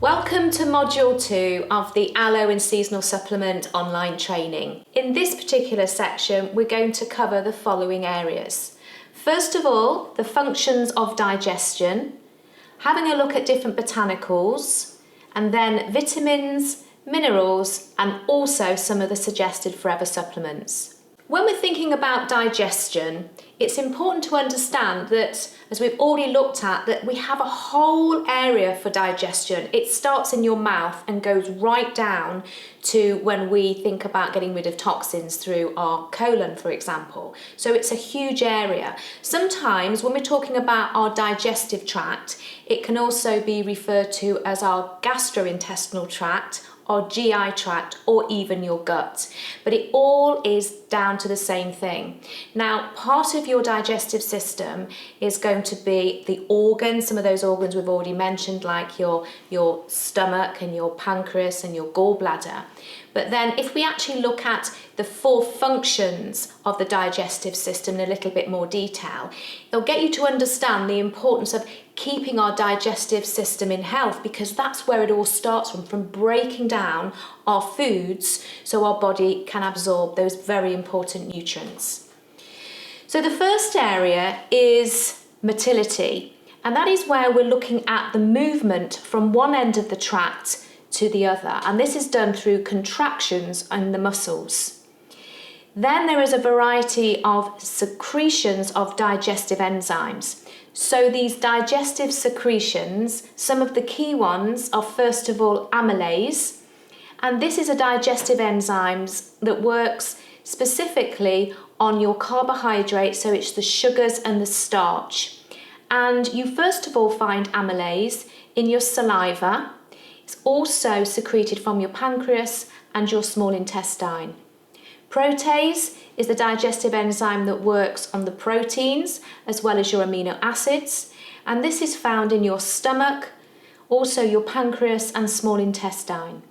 Welcome to Module 2 of the Aloe and Seasonal Supplement online training. In this particular section, we're going to cover the following areas. First of all, the functions of digestion, having a look at different botanicals, and then vitamins, minerals, and also some of the suggested forever supplements. When we're thinking about digestion, it's important to understand that, as we've already looked at, that we have a whole area for digestion. It starts in your mouth and goes right down to when we think about getting rid of toxins through our colon, for example. So it's a huge area. Sometimes when we're talking about our digestive tract, it can also be referred to as our gastrointestinal tract, or GI tract, or even your gut. But it all is down to the same thing. Now, part of your digestive system is going to be the organs. Some of those organs we've already mentioned, like your stomach and your pancreas and your gallbladder. But then if we actually look at the 4 functions of the digestive system in a little bit more detail, it'll get you to understand the importance of keeping our digestive system in health, because that's where it all starts from breaking down our foods so our body can absorb those very important nutrients. So the first area is motility, and that is where we're looking at the movement from one end of the tract to the other, and this is done through contractions in the muscles. Then there is a variety of secretions of digestive enzymes. So these digestive secretions, some of the key ones are first of all amylase, and this is a digestive enzyme that works specifically on your carbohydrates, so it's the sugars and the starch. And you first of all find amylase in your saliva. It's also secreted from your pancreas and your small intestine. Protease is the digestive enzyme that works on the proteins as well as your amino acids, and this is found in your stomach, also your pancreas and small intestine.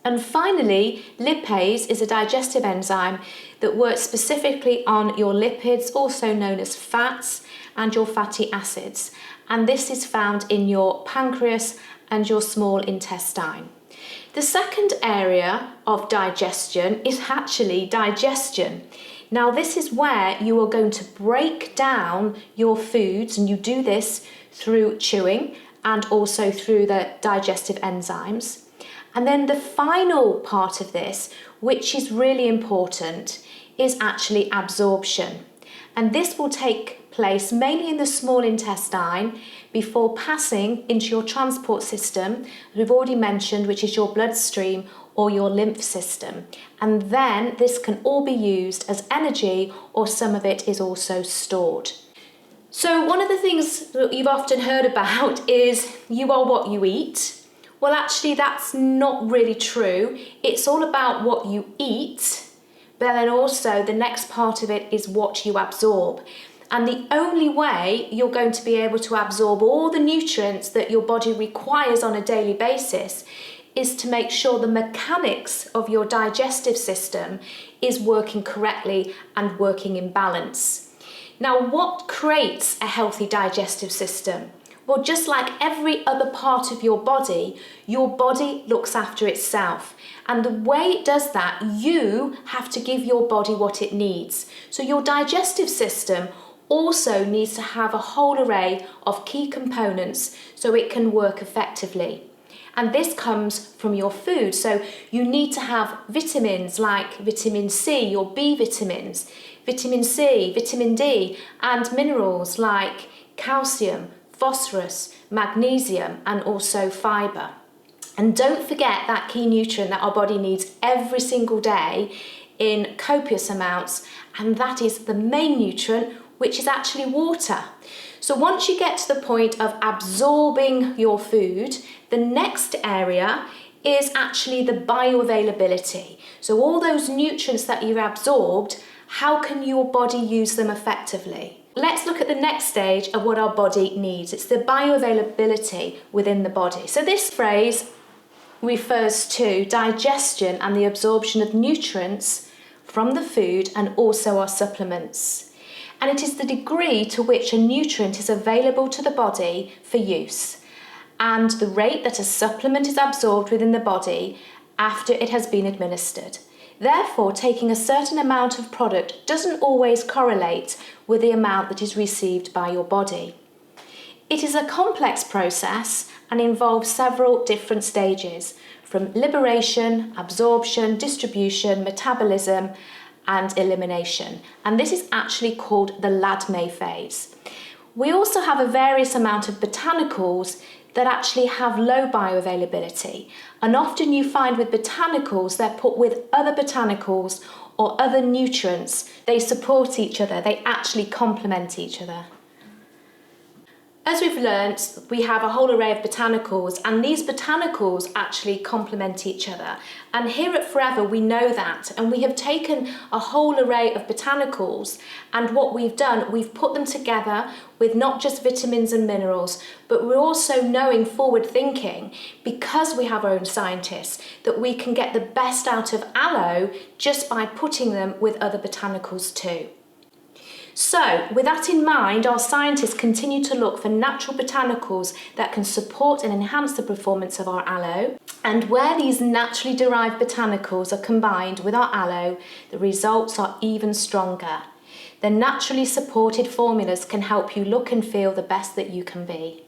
And finally, lipase is a digestive enzyme that works specifically on your lipids, also known as fats, and your fatty acids, and this is found in your pancreas and your small intestine. The second area of digestion is actually digestion. Now, this is where you are going to break down your foods, and you do this through chewing and also through the digestive enzymes. And then the final part of this, which is really important, is actually absorption. And this will take place mainly in the small intestine before passing into your transport system, as we've already mentioned, which is your bloodstream or your lymph system. And then this can all be used as energy, or some of it is also stored. So one of the things that you've often heard about is you are what you eat. Well, actually, that's not really true. It's all about what you eat, but then also the next part of it is what you absorb. And the only way you're going to be able to absorb all the nutrients that your body requires on a daily basis is to make sure the mechanics of your digestive system is working correctly and working in balance. Now, what creates a healthy digestive system? Well, just like every other part of your body looks after itself. And the way it does that, you have to give your body what it needs. So your digestive system also needs to have a whole array of key components so it can work effectively. And this comes from your food. So you need to have vitamins like vitamin C, your B vitamins, vitamin C, vitamin D, and minerals like calcium, phosphorus, magnesium, and also fibre. And don't forget that key nutrient that our body needs every single day in copious amounts, and that is the main nutrient, which is actually water. So once you get to the point of absorbing your food, the next area is actually the bioavailability. So all those nutrients that you've absorbed, how can your body use them effectively? Let's look at the next stage of what our body needs. It's the bioavailability within the body. So this phrase refers to digestion and the absorption of nutrients from the food and also our supplements. And it is the degree to which a nutrient is available to the body for use. and the rate that a supplement is absorbed within the body after it has been administered. Therefore, taking a certain amount of product doesn't always correlate with the amount that is received by your body. It is a complex process and involves several different stages, from liberation, absorption, distribution, metabolism, and elimination. And this is actually called the Ladme phase. We also have a various amount of botanicals that actually have low bioavailability. And often you find with botanicals, they're put with other botanicals or other nutrients. They support each other, they actually complement each other. As we've learnt, we have a whole array of botanicals, and these botanicals actually complement each other. And here at Forever, we know that, and we have taken a whole array of botanicals, and what we've done, we've put them together with not just vitamins and minerals, but we're also knowing, forward thinking, because we have our own scientists, that we can get the best out of aloe just by putting them with other botanicals too. So, with that in mind, our scientists continue to look for natural botanicals that can support and enhance the performance of our aloe. And where these naturally derived botanicals are combined with our aloe, the results are even stronger. The naturally supported formulas can help you look and feel the best that you can be.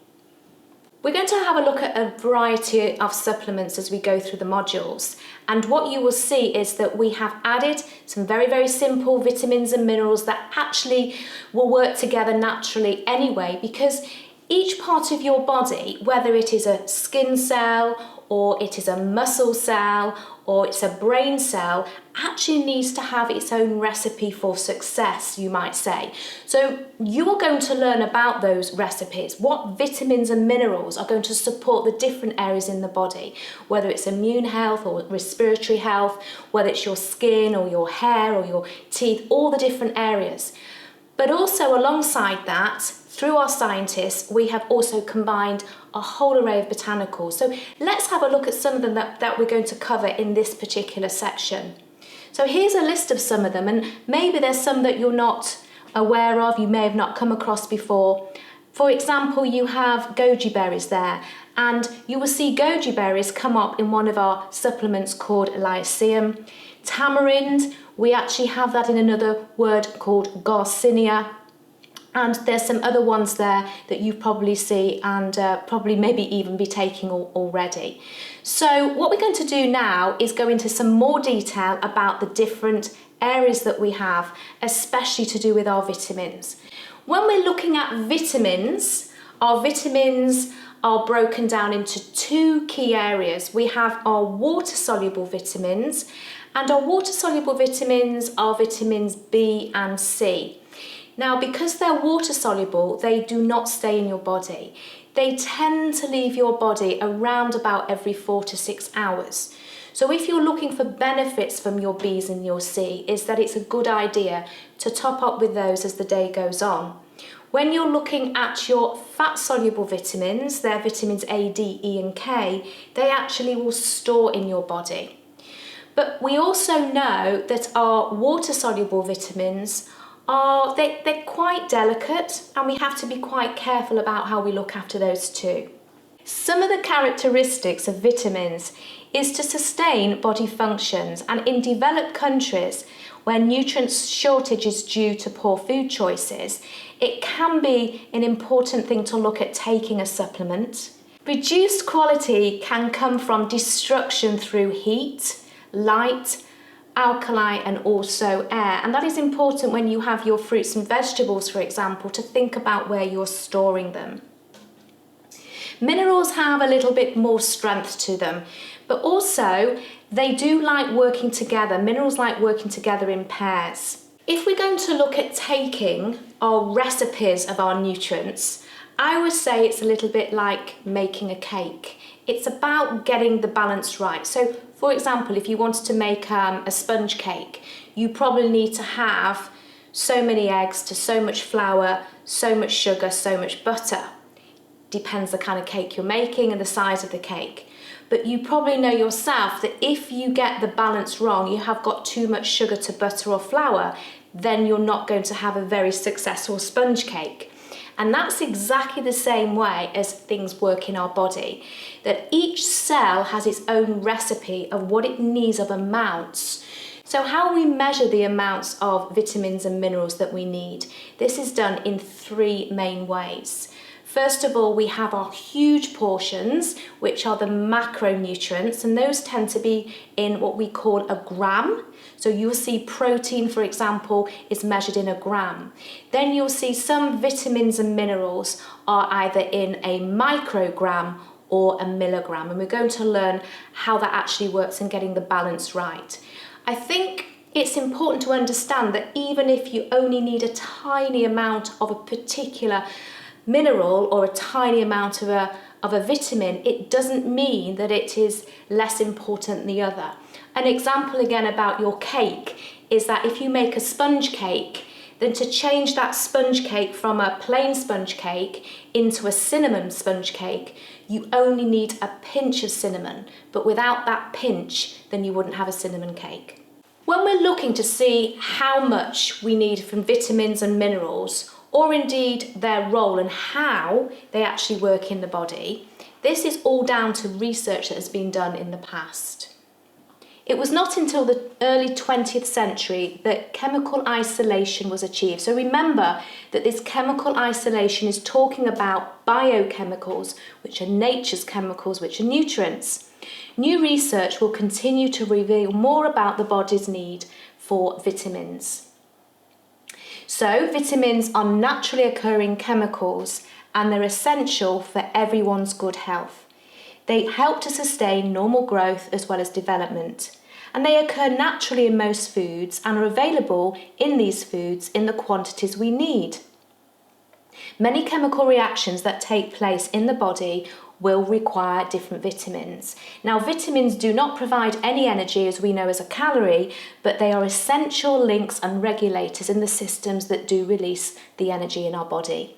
We're going to have a look at a variety of supplements as we go through the modules, and what you will see is that we have added some very, very simple vitamins and minerals that actually will work together naturally anyway, because each part of your body, whether it is a skin cell or it is a muscle cell or it's a brain cell, actually needs to have its own recipe for success, you might say. So you are going to learn about those recipes, what vitamins and minerals are going to support the different areas in the body, whether it's immune health or respiratory health, whether it's your skin or your hair or your teeth, all the different areas. But also alongside that, through our scientists, we have also combined a whole array of botanicals. So let's have a look at some of them that we're going to cover in this particular section. So here's a list of some of them, and maybe there's some that you're not aware of, you may have not come across before. For example, you have goji berries there, and you will see goji berries come up in one of our supplements called Lycium. Tamarind, we actually have that in another word called Garcinia. And there's some other ones there that you probably see and probably maybe even be taking already. So what we're going to do now is go into some more detail about the different areas that we have, especially to do with our vitamins. When we're looking at vitamins, our vitamins are broken down into two key areas. We have our water-soluble vitamins, and our water-soluble vitamins are vitamins B and C. Now, because they're water-soluble, they do not stay in your body. They tend to leave your body around about every 4 to 6 hours. So if you're looking for benefits from your Bs and your C, is that it's a good idea to top up with those as the day goes on. When you're looking at your fat-soluble vitamins, they're vitamins A, D, E and K, they actually will store in your body. But we also know that our water-soluble vitamins they're quite delicate, and we have to be quite careful about how we look after those too. Some of the characteristics of vitamins is to sustain body functions, and in developed countries where nutrient shortage is due to poor food choices, it can be an important thing to look at taking a supplement. Reduced quality can come from destruction through heat, light, alkali and also air, and that is important when you have your fruits and vegetables, for example, to think about where you're storing them. Minerals have a little bit more strength to them, but also they do like working together. Minerals like working together in pairs. If we're going to look at taking our recipes of our nutrients, I would say it's a little bit like making a cake. It's about getting the balance right. So for example, if you wanted to make a sponge cake, you probably need to have so many eggs to so much flour, so much sugar, so much butter. Depends the kind of cake you're making and the size of the cake. But you probably know yourself that if you get the balance wrong, you have got too much sugar to butter or flour, then you're not going to have a very successful sponge cake. And that's exactly the same way as things work in our body, that each cell has its own recipe of what it needs of amounts. So how we measure the amounts of vitamins and minerals that we need, this is done in three main ways. First of all, we have our huge portions, which are the macronutrients, and those tend to be in what we call a gram. So you'll see protein, for example, is measured in a gram. Then you'll see some vitamins and minerals are either in a microgram or a milligram, and we're going to learn how that actually works and getting the balance right. I think it's important to understand that even if you only need a tiny amount of a particular mineral or a tiny amount of a vitamin, it doesn't mean that it is less important than the other. An example again about your cake is that if you make a sponge cake, then to change that sponge cake from a plain sponge cake into a cinnamon sponge cake, you only need a pinch of cinnamon, but without that pinch, then you wouldn't have a cinnamon cake. When we're looking to see how much we need from vitamins and minerals, or indeed their role and how they actually work in the body, this is all down to research that has been done in the past. It was not until the early 20th century that chemical isolation was achieved. So remember that this chemical isolation is talking about biochemicals, which are nature's chemicals, which are nutrients. New research will continue to reveal more about the body's need for vitamins. So vitamins are naturally occurring chemicals and they're essential for everyone's good health. They help to sustain normal growth as well as development, and they occur naturally in most foods and are available in these foods in the quantities we need. Many chemical reactions that take place in the body will require different vitamins. Now, vitamins do not provide any energy as we know as a calorie, but they are essential links and regulators in the systems that do release the energy in our body.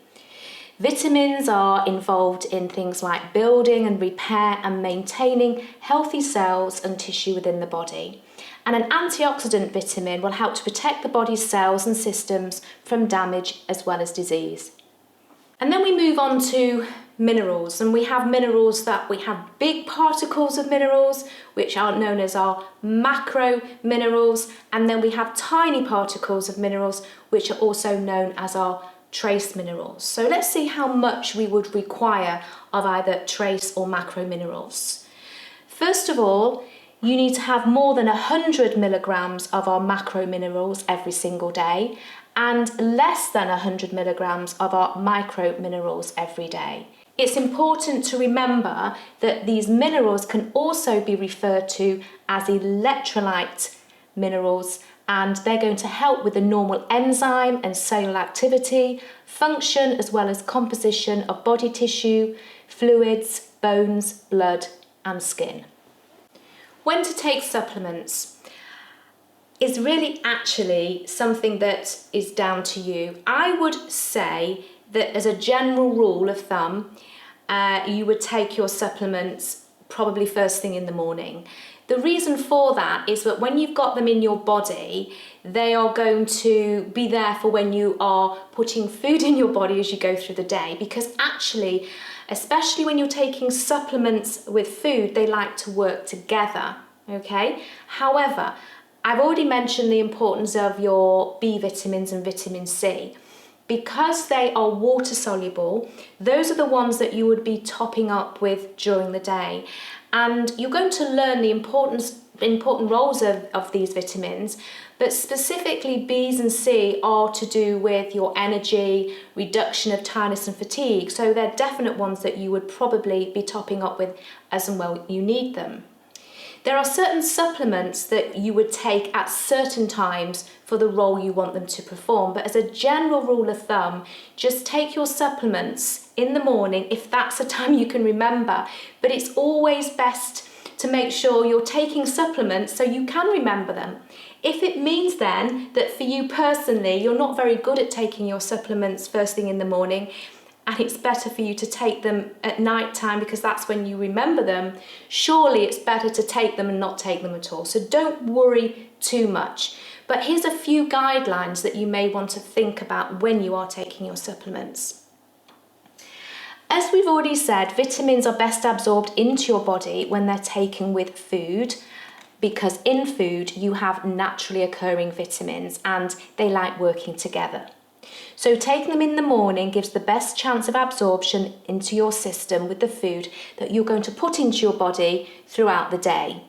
Vitamins are involved in things like building and repair and maintaining healthy cells and tissue within the body. And an antioxidant vitamin will help to protect the body's cells and systems from damage as well as disease. And then we move on to minerals, and we have minerals that we have big particles of minerals, which are known as our macro minerals, and then we have tiny particles of minerals, which are also known as our trace minerals. So let's see how much we would require of either trace or macro minerals. First of all, you need to have more than 100 milligrams of our macro minerals every single day and less than 100 milligrams of our micro minerals every day. It's important to remember that these minerals can also be referred to as electrolyte minerals, and they're going to help with the normal enzyme and cellular activity, function, as well as composition of body tissue, fluids, bones, blood, and skin. When to take supplements is really actually something that is down to you. I would say that as a general rule of thumb, you would take your supplements probably first thing in the morning. The reason for that is that when you've got them in your body, they are going to be there for when you are putting food in your body as you go through the day, because actually, especially when you're taking supplements with food, they like to work together, okay? However, I've already mentioned the importance of your B vitamins and vitamin C. Because they are water soluble, those are the ones that you would be topping up with during the day. And you're going to learn the important roles of these vitamins, but specifically B's and C are to do with your energy, reduction of tiredness and fatigue. So they're definite ones that you would probably be topping up with as and when you need them. There are certain supplements that you would take at certain times for the role you want them to perform, but as a general rule of thumb, just take your supplements in the morning if that's a time you can remember, but it's always best to make sure you're taking supplements so you can remember them. If it means then that for you personally, you're not very good at taking your supplements first thing in the morning, and it's better for you to take them at night time because that's when you remember them, surely it's better to take them and not take them at all. So don't worry too much. But here's a few guidelines that you may want to think about when you are taking your supplements. As we've already said, vitamins are best absorbed into your body when they're taken with food, because in food you have naturally occurring vitamins and they like working together. So taking them in the morning gives the best chance of absorption into your system with the food that you're going to put into your body throughout the day.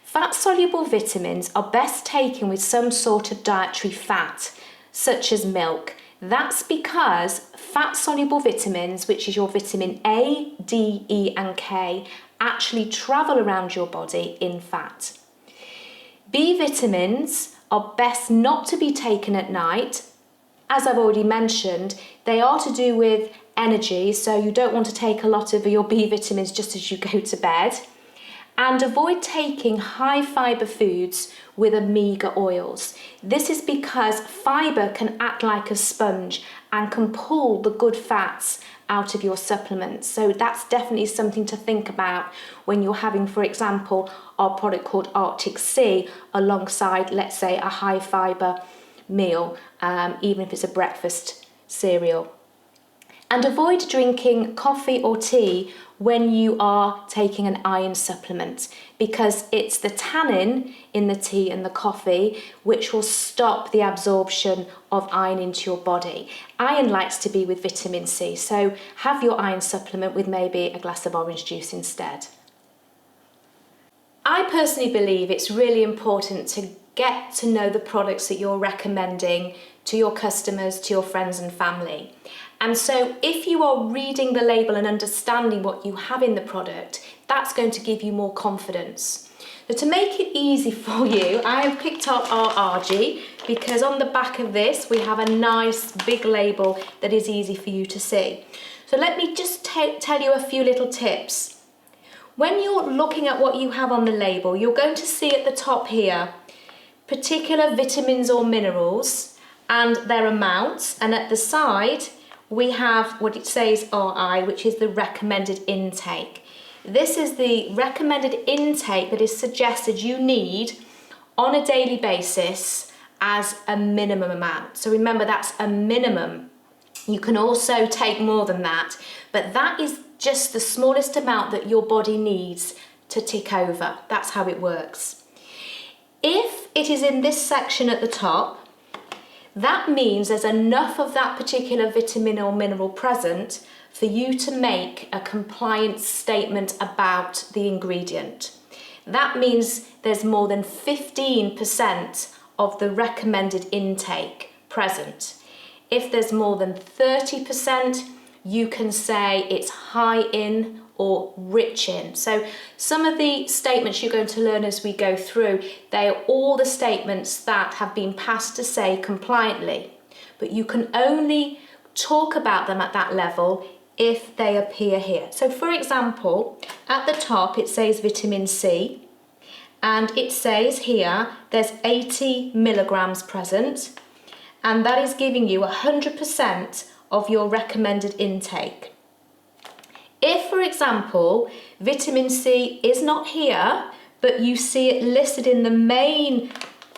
Fat-soluble vitamins are best taken with some sort of dietary fat, such as milk. That's because fat-soluble vitamins, which is your vitamin A, D, E and K, actually travel around your body in fat. B vitamins are best not to be taken at night. As I've already mentioned, they are to do with energy, so you don't want to take a lot of your B vitamins just as you go to bed. And avoid taking high fibre foods with omega oils. This is because fibre can act like a sponge and can pull the good fats out of your supplements. So that's definitely something to think about when you're having, for example, our product called Arctic Sea alongside, let's say, a high fibre meal, even if it's a breakfast cereal. And avoid drinking coffee or tea when you are taking an iron supplement, because it's the tannin in the tea and the coffee which will stop the absorption of iron into your body. Iron likes to be with vitamin C, so have your iron supplement with maybe a glass of orange juice instead. I personally believe it's really important to get to know the products that you're recommending to your customers, to your friends and family. And so if you are reading the label and understanding what you have in the product, that's going to give you more confidence. So to make it easy for you, I have picked up our RG because on the back of this, we have a nice big label that is easy for you to see. So let me just tell you a few little tips. When you're looking at what you have on the label, you're going to see at the top here, particular vitamins or minerals and their amounts, and at the side we have what it says RI, which is the recommended intake. This is the recommended intake that is suggested you need on a daily basis as a minimum amount. So remember, that's a minimum. You can also take more than that, but that is just the smallest amount that your body needs to tick over. That's how it works. If it is in this section at the top, that means there's enough of that particular vitamin or mineral present for you to make a compliance statement about the ingredient. That means there's more than 15% of the recommended intake present. If there's more than 30%, you can say it's high in or rich in. So some of the statements you're going to learn as we go through, they are all the statements that have been passed to say compliantly, but you can only talk about them at that level if they appear here. So for example, at the top it says vitamin C, and it says here there's 80 milligrams present, and that is giving you 100% of your recommended intake. If, for example, vitamin C is not here, but you see it listed in the main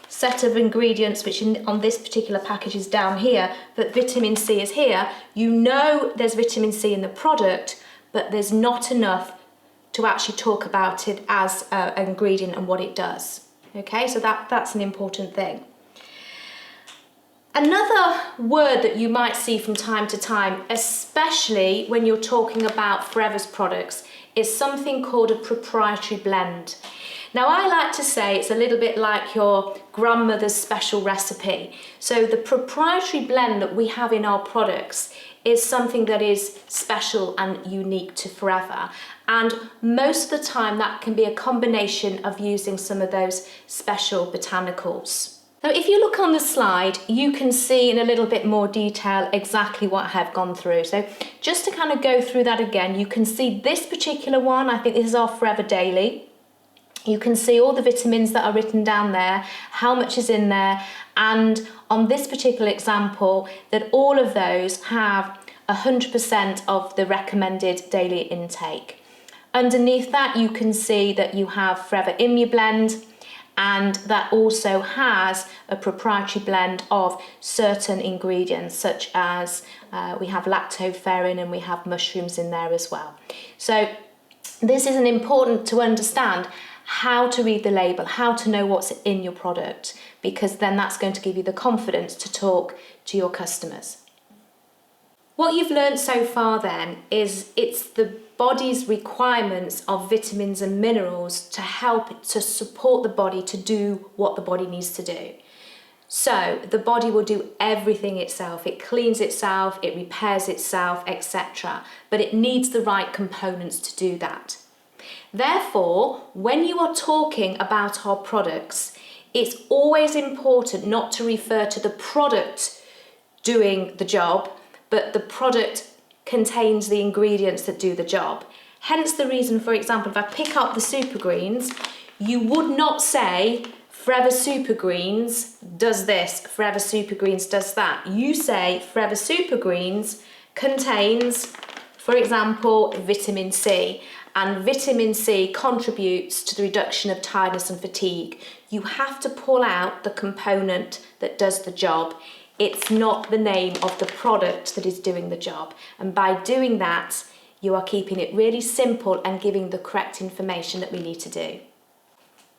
set of ingredients, which on this particular package is down here, but vitamin C is here, you know there's vitamin C in the product, but there's not enough to actually talk about it as an ingredient and what it does. Okay, so that's an important thing. Another word that you might see from time to time, especially when you're talking about Forever's products, is something called a proprietary blend. Now, I like to say it's a little bit like your grandmother's special recipe. So the proprietary blend that we have in our products is something that is special and unique to Forever. And most of the time that can be a combination of using some of those special botanicals. Now, if you look on the slide, you can see in a little bit more detail exactly what I have gone through. So just to kind of go through that again, you can see this particular one, I think this is our Forever Daily. You can see all the vitamins that are written down there, how much is in there, and on this particular example, that all of those have 100% of the recommended daily intake. Underneath that, you can see that you have Forever ImmuBlend, and that also has a proprietary blend of certain ingredients, such as we have lactoferrin and we have mushrooms in there as well. So this is important to understand how to read the label, how to know what's in your product, because then that's going to give you the confidence to talk to your customers. What you've learned so far then is it's the body's requirements of vitamins and minerals to help to support the body to do what the body needs to do. So the body will do everything itself. It cleans itself, it repairs itself, etc. But it needs the right components to do that. Therefore, when you are talking about our products, it's always important not to refer to the product doing the job, but the product contains the ingredients that do the job. Hence the reason, for example, if I pick up the Super Greens, you would not say Forever Super Greens does this, Forever Super Greens does that. You say Forever Super Greens contains, for example, vitamin C, and vitamin C contributes to the reduction of tiredness and fatigue. You have to pull out the component that does the job. It's not the name of the product that is doing the job. And by doing that, you are keeping it really simple and giving the correct information that we need to do.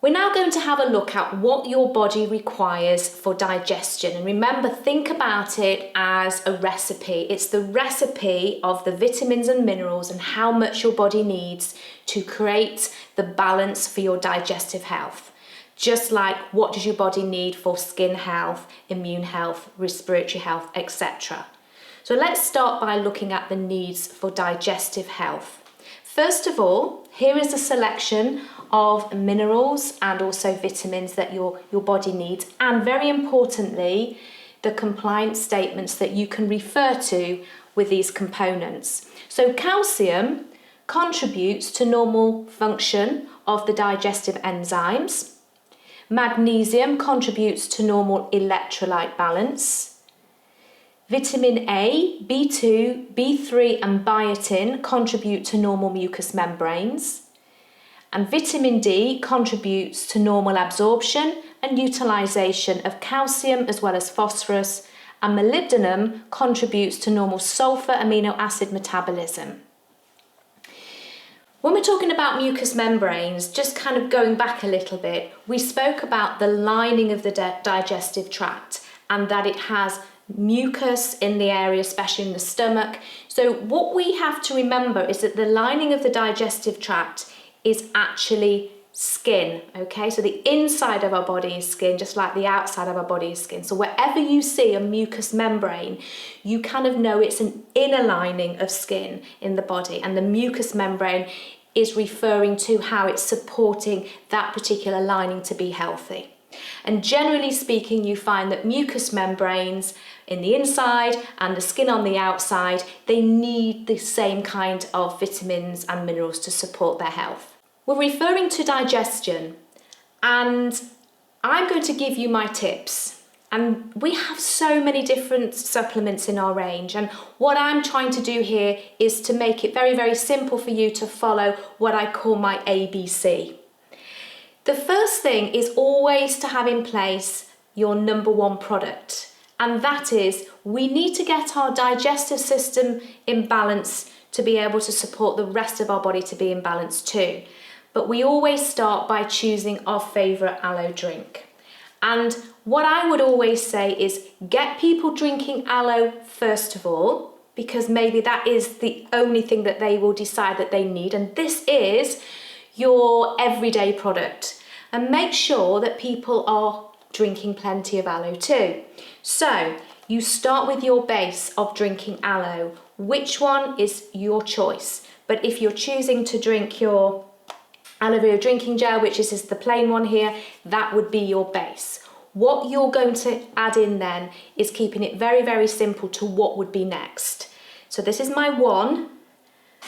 We're now going to have a look at what your body requires for digestion. And remember, think about it as a recipe. It's the recipe of the vitamins and minerals and how much your body needs to create the balance for your digestive health. Just like what does your body need for skin health, immune health, respiratory health, etc. So let's start by looking at the needs for digestive health. First of all, here is a selection of minerals and also vitamins that your body needs, and very importantly, the compliance statements that you can refer to with these components. So calcium contributes to normal function of the digestive enzymes. Magnesium contributes to normal electrolyte balance. Vitamin A, B2, B3 and biotin contribute to normal mucous membranes. And vitamin D contributes to normal absorption and utilisation of calcium as well as phosphorus. And molybdenum contributes to normal sulfur amino acid metabolism. When we're talking about mucous membranes, just kind of going back a little bit, we spoke about the lining of the digestive tract and that it has mucus in the area, especially in the stomach. So what we have to remember is that the lining of the digestive tract is actually skin, okay? So the inside of our body is skin, just like the outside of our body is skin. So wherever you see a mucous membrane, you kind of know it's an inner lining of skin in the body, and the mucous membrane is referring to how it's supporting that particular lining to be healthy. And generally speaking, you find that mucous membranes in the inside and the skin on the outside, they need the same kind of vitamins and minerals to support their health. We're referring to digestion, and I'm going to give you my tips. And we have so many different supplements in our range, and what I'm trying to do here is to make it very, very simple for you to follow what I call my ABC. The first thing is always to have in place your number one product, and that is we need to get our digestive system in balance to be able to support the rest of our body to be in balance too. But we always start by choosing our favourite aloe drink. And what I would always say is get people drinking aloe first of all, because maybe that is the only thing that they will decide that they need. And this is your everyday product. And make sure that people are drinking plenty of aloe too. So you start with your base of drinking aloe. Which one is your choice? But if you're choosing to drink your aloe vera drinking gel, which is just the plain one here, that would be your base. What you're going to add in then is keeping it very, very simple to what would be next. So this is my one.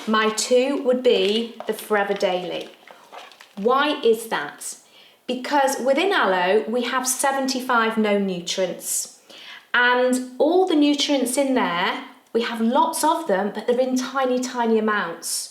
My two would be the Forever Daily. Why is that? Because within aloe, we have 75 known nutrients. And all the nutrients in there, we have lots of them, but they're in tiny, tiny amounts.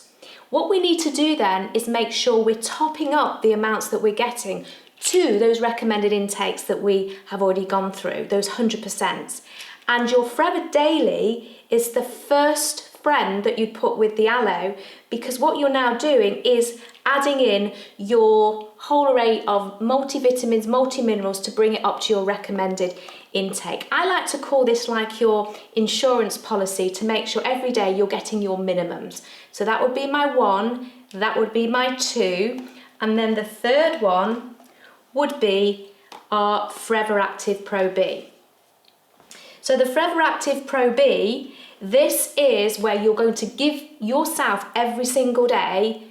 What we need to do then is make sure we're topping up the amounts that we're getting to those recommended intakes that we have already gone through, those 100%. And your Forever Daily is the first friend that you'd put with the aloe, because what you're now doing is adding in your whole array of multivitamins, multiminerals to bring it up to your recommended intake. I like to call this like your insurance policy to make sure every day you're getting your minimums. So that would be my 1, that would be my 2, and then the third one would be our Forever Active Pro B. So the Forever Active Pro B, this is where you're going to give yourself every single day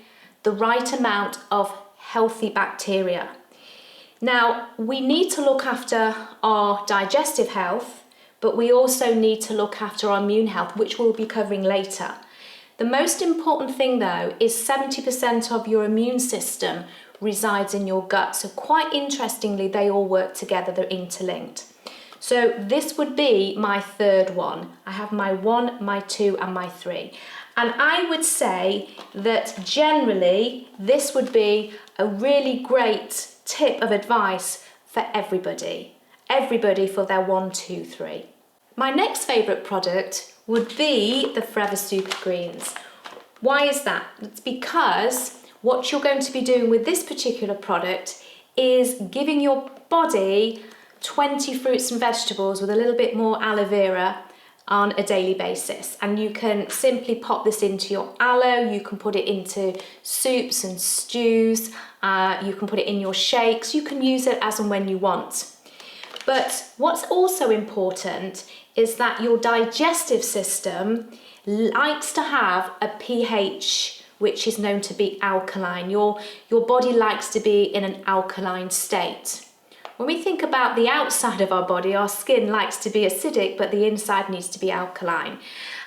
the right amount of healthy bacteria. Now, we need to look after our digestive health, but we also need to look after our immune health, which we'll be covering later. The most important thing though is 70% of your immune system resides in your gut. So quite interestingly, they all work together, they're interlinked. So this would be my third one. I have my 1, my 2 and my 3. And I would say that generally this would be a really great tip of advice for everybody for their 1, 2, 3. My next favourite product would be the Forever Super Greens. Why is that? It's because what you're going to be doing with this particular product is giving your body 20 fruits and vegetables with a little bit more aloe vera on a daily basis. And you can simply pop this into your aloe, you can put it into soups and stews, you can put it in your shakes, you can use it as and when you want. But what's also important is that your digestive system likes to have a pH which is known to be alkaline. Your body likes to be in an alkaline state. When we think about the outside of our body, our skin likes to be acidic, but the inside needs to be alkaline.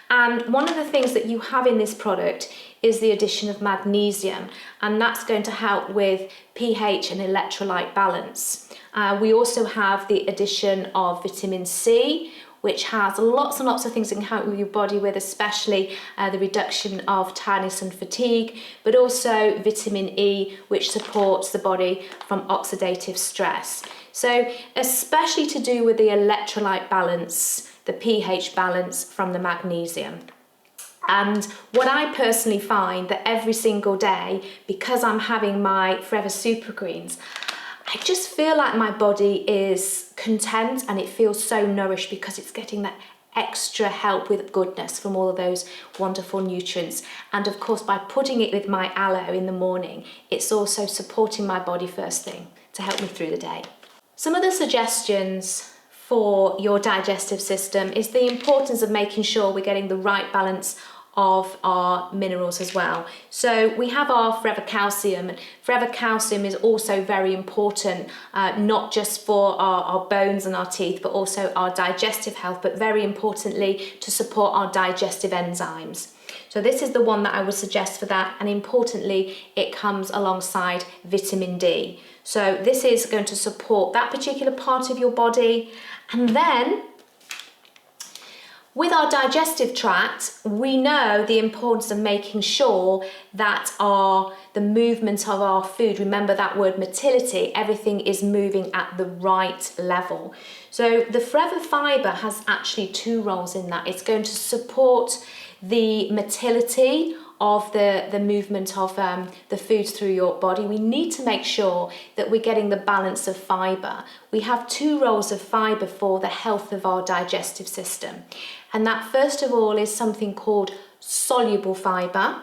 And one of the things that you have in this product is the addition of magnesium, and that's going to help with pH and electrolyte balance. We also have the addition of vitamin C, which has lots and lots of things that can help with your body with, especially the reduction of tiredness and fatigue, but also vitamin E, which supports the body from oxidative stress. So especially to do with the electrolyte balance, the pH balance from the magnesium. And what I personally find that every single day, because I'm having my Forever Super Greens, I just feel like my body is content and it feels so nourished because it's getting that extra help with goodness from all of those wonderful nutrients. And of course, by putting it with my aloe in the morning, it's also supporting my body first thing to help me through the day. Some other suggestions for your digestive system is the importance of making sure we're getting the right balance of our minerals as well. So we have our Forever Calcium, and Forever Calcium is also very important, not just for our bones and our teeth, but also our digestive health, but very importantly to support our digestive enzymes. So this is the one that I would suggest for that, and importantly it comes alongside vitamin D. So this is going to support that particular part of your body. And then with our digestive tract, we know the importance of making sure that the movement of our food, remember that word motility, everything is moving at the right level. So the Forever Fibre has actually 2 roles in that. It's going to support the motility of the movement of the foods through your body. We need to make sure that we're getting the balance of fibre. We have 2 roles of fibre for the health of our digestive system. And that first of all is something called soluble fibre.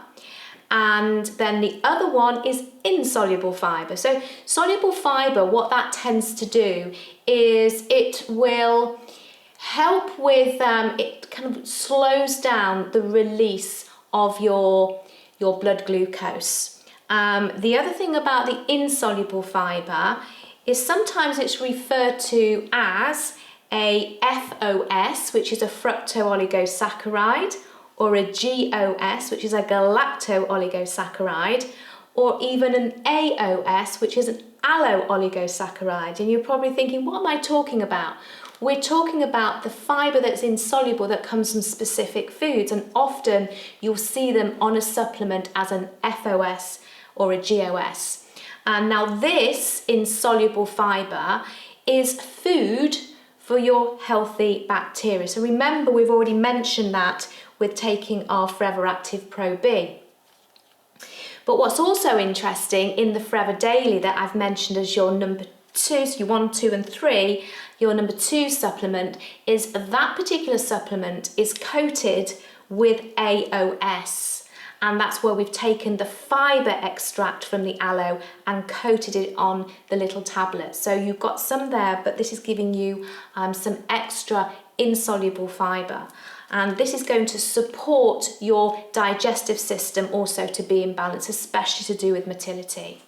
And then the other one is insoluble fibre. So soluble fibre, what that tends to do is it will help with, it kind of slows down the release of your blood glucose. The other thing about the insoluble fibre is sometimes it's referred to as a FOS, which is a fructooligosaccharide, or a GOS, which is a galactooligosaccharide, or even an AOS, which is an allo-oligosaccharide. And you're probably thinking, what am I talking about? We're talking about the fibre that's insoluble that comes from specific foods, and often you'll see them on a supplement as an FOS or a GOS. And now this insoluble fibre is food for your healthy bacteria. So remember, we've already mentioned that with taking our Forever Active Pro B. But what's also interesting in the Forever Daily that I've mentioned as your number 2, so your 1, 2 and 3, your number 2 supplement, is that particular supplement is coated with AOS. And that's where we've taken the fibre extract from the aloe and coated it on the little tablet. So you've got some there, but this is giving you some extra insoluble fibre. And this is going to support your digestive system also to be in balance, especially to do with motility.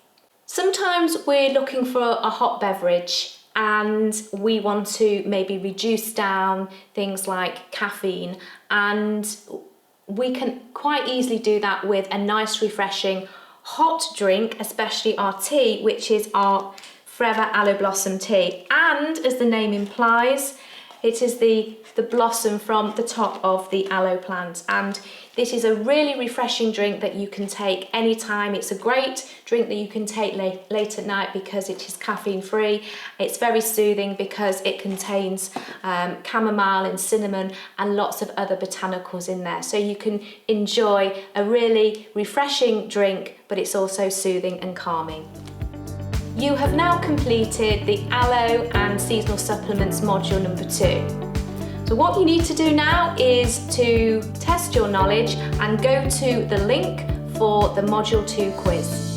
Sometimes we're looking for a hot beverage and we want to maybe reduce down things like caffeine, and we can quite easily do that with a nice refreshing hot drink, especially our tea, which is our Forever Aloe Blossom Tea. And as the name implies, it is the blossom from the top of the aloe plant. And this is a really refreshing drink that you can take anytime. It's a great drink that you can take late at night because it is caffeine free. It's very soothing because it contains chamomile and cinnamon and lots of other botanicals in there. So you can enjoy a really refreshing drink, but it's also soothing and calming. You have now completed the Aloe and Seasonal Supplements module number 2. So what you need to do now is to test your knowledge and go to the link for the module 2 quiz.